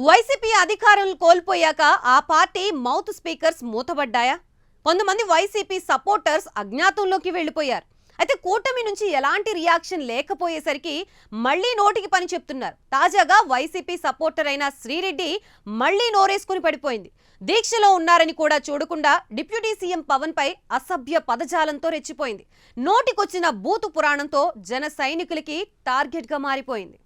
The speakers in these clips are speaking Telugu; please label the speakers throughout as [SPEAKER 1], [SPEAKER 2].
[SPEAKER 1] వైసీపీ అధికారులు కోల్పోయాక ఆ పార్టీ మౌత్ స్పీకర్స్ మూతబడ్డాయా? కొంతమంది వైసీపీ సపోర్టర్స్ అజ్ఞాతంలోకి వెళ్లిపోయారు. అయితే కూటమి నుంచి ఎలాంటి రియాక్షన్ లేకపోయేసరికి మళ్లీ నోటికి పని చెప్తున్నారు. తాజాగా వైసీపీ సపోర్టర్ అయిన శ్రీరెడ్డి మళ్లీ నోరేసుకుని పడిపోయింది. దీక్షలో ఉన్నారని కూడా చూడకుండా డిప్యూటీ సీఎం పవన్ పై అసభ్య పదజాలంతో రెచ్చిపోయింది. నోటికొచ్చిన బూతు పురాణంతో జన సైనికులకి టార్గెట్ గా మారిపోయింది.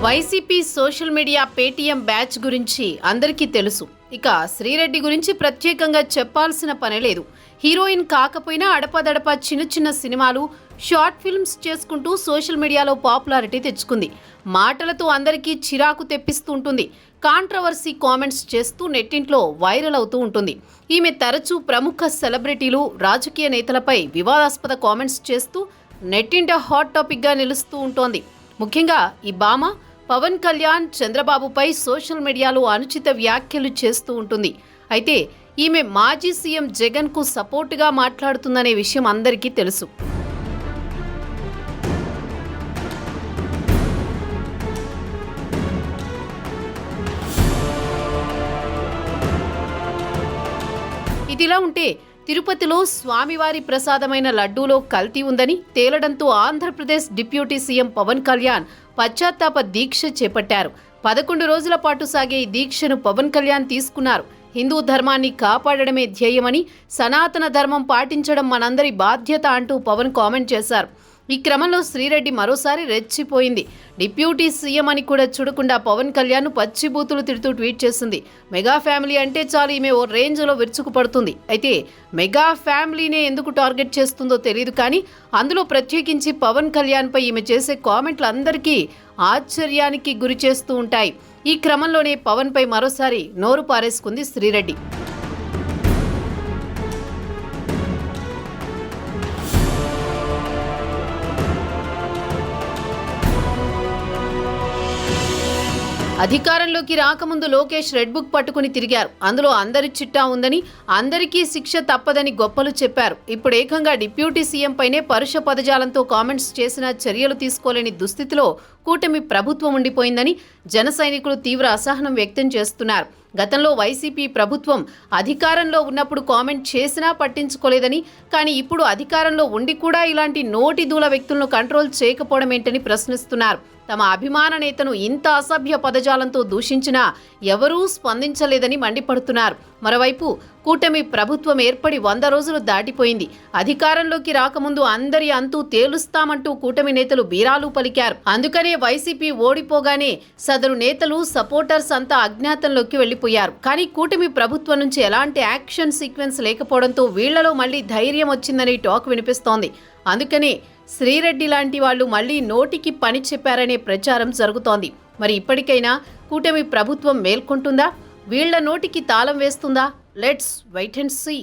[SPEAKER 2] YCP social media Paytm batch గురించి అందరికీ తెలుసు. ఇక శ్రీరెడ్డి గురించి ప్రత్యేకంగా చెప్పాల్సిన పనే లేదు. హీరోయిన్ కాకపోయినా అడపదడప చిన్న చిన్న సినిమాలు, షార్ట్ ఫిల్మ్స్ చేసుకుంటూ సోషల్ మీడియాలో పాపులారిటీ తెచ్చుకుంది. మాటలతో అందరికీ చిరాకు తెప్పిస్తూ ఉంటుంది. కాంట్రవర్సీ కామెంట్స్ చేస్తూ నెట్టింట్లో వైరల్ అవుతూ ఉంటుంది. ఈమె తరచూ ప్రముఖ సెలబ్రిటీలు, రాజకీయ నేతలపై వివాదాస్పద కామెంట్స్ చేస్తూ నెట్టింట హాట్ టాపిక్గా నిలుస్తూ ఉంటోంది. ముఖ్యంగా ఈ భామ పవన్ కళ్యాణ్, చంద్రబాబుపై సోషల్ మీడియాలో అనుచిత వ్యాఖ్యలు చేస్తూ ఉంటుంది. అయితే ఈమె మాజీ సీఎం జగన్కు సపోర్టుగా మాట్లాడుతుందనే విషయం అందరికీ తెలుసు. ఇదిలా ఉంటే తిరుపతిలో స్వామివారి ప్రసాదమైన లడ్డూలో కల్తీ ఉందని తేలడంతో ఆంధ్రప్రదేశ్ డిప్యూటీ సీఎం పవన్ కళ్యాణ్ పశ్చాత్తాప దీక్ష చేపట్టారు. 11 రోజుల పాటు సాగే ఈ దీక్షను పవన్ కళ్యాణ్ తీసుకున్నారు. హిందూ ధర్మాన్ని కాపాడడమే ధ్యేయమని, సనాతన ధర్మం పాటించడం మనందరి బాధ్యత అంటూ పవన్ కామెంట్ చేశారు. ఈ క్రమంలో శ్రీరెడ్డి మరోసారి రెచ్చిపోయింది. డిప్యూటీ సీఎం అని కూడా చూడకుండా పవన్ కళ్యాణ్ పచ్చిబూతులు తిడుతూ ట్వీట్ చేసింది. మెగా ఫ్యామిలీ అంటే చాలు ఈమె ఓ రేంజ్లో విరుచుకుపడుతుంది. అయితే మెగా ఫ్యామిలీనే ఎందుకు టార్గెట్ చేస్తుందో తెలియదు, కానీ అందులో ప్రత్యేకించి పవన్ కళ్యాణ్పై ఈమె చేసే కామెంట్లు అందరికీ ఆశ్చర్యానికి గురి చేస్తూ ఉంటాయి. ఈ క్రమంలోనే పవన్పై మరోసారి నోరు పారేసుకుంది శ్రీరెడ్డి. అధికారంలోకి రాకముందు లోకేష్ రెడ్ బుక్ పట్టుకుని తిరిగారు. అందులో అందరి చిట్టా ఉందని, అందరికీ శిక్ష తప్పదని గొప్పలు చెప్పారు. ఇప్పుడు ఏకంగా డిప్యూటీ సీఎం పైనే పరుష పదజాలంతో కామెంట్స్ చేసినా చర్యలు తీసుకోలేని దుస్థితిలో కూటమి ప్రభుత్వం ఉండిపోయిందని జన సైనికులు తీవ్ర అసహనం వ్యక్తం చేస్తున్నారు. గతంలో వైసీపీ ప్రభుత్వం అధికారంలో ఉన్నప్పుడు కామెంట్ చేసినా పట్టించుకోలేదని, కానీ ఇప్పుడు అధికారంలో ఉండి కూడా ఇలాంటి నోటి దూల వ్యక్తులను కంట్రోల్ చేయకపోవడం ఏంటని ప్రశ్నిస్తున్నారు. తమ అభిమాన నేతను ఇంత అసభ్య పదజాలంతో దూషించినా ఎవరూ స్పందించలేదని మండిపడుతున్నారు. మరోవైపు కూటమి ప్రభుత్వం ఏర్పడి 100 రోజులు దాటిపోయింది. అధికారంలోకి రాకముందు అందరి అంతూ తేలుస్తామంటూ కూటమి నేతలు బీరాలు పలికారు. అందుకనే వైసీపీ ఓడిపోగానే సదరు నేతలు, సపోర్టర్స్ అంతా అజ్ఞాతంలోకి వెళ్లిపోయారు. కానీ కూటమి ప్రభుత్వం నుంచి ఎలాంటి యాక్షన్ సీక్వెన్స్ లేకపోవడంతో వీళ్లలో మళ్లీ ధైర్యం వచ్చిందని టాక్ వినిపిస్తోంది. అందుకనే శ్రీరెడ్డి లాంటి వాళ్ళు మళ్లీ నోటికి పని చెప్పారనే ప్రచారం జరుగుతోంది. మరి ఇప్పటికైనా కూటమి ప్రభుత్వం మేల్కొంటుందా? వీళ్ల నోటికి తాళం వేస్తుందా? Let's wait and see.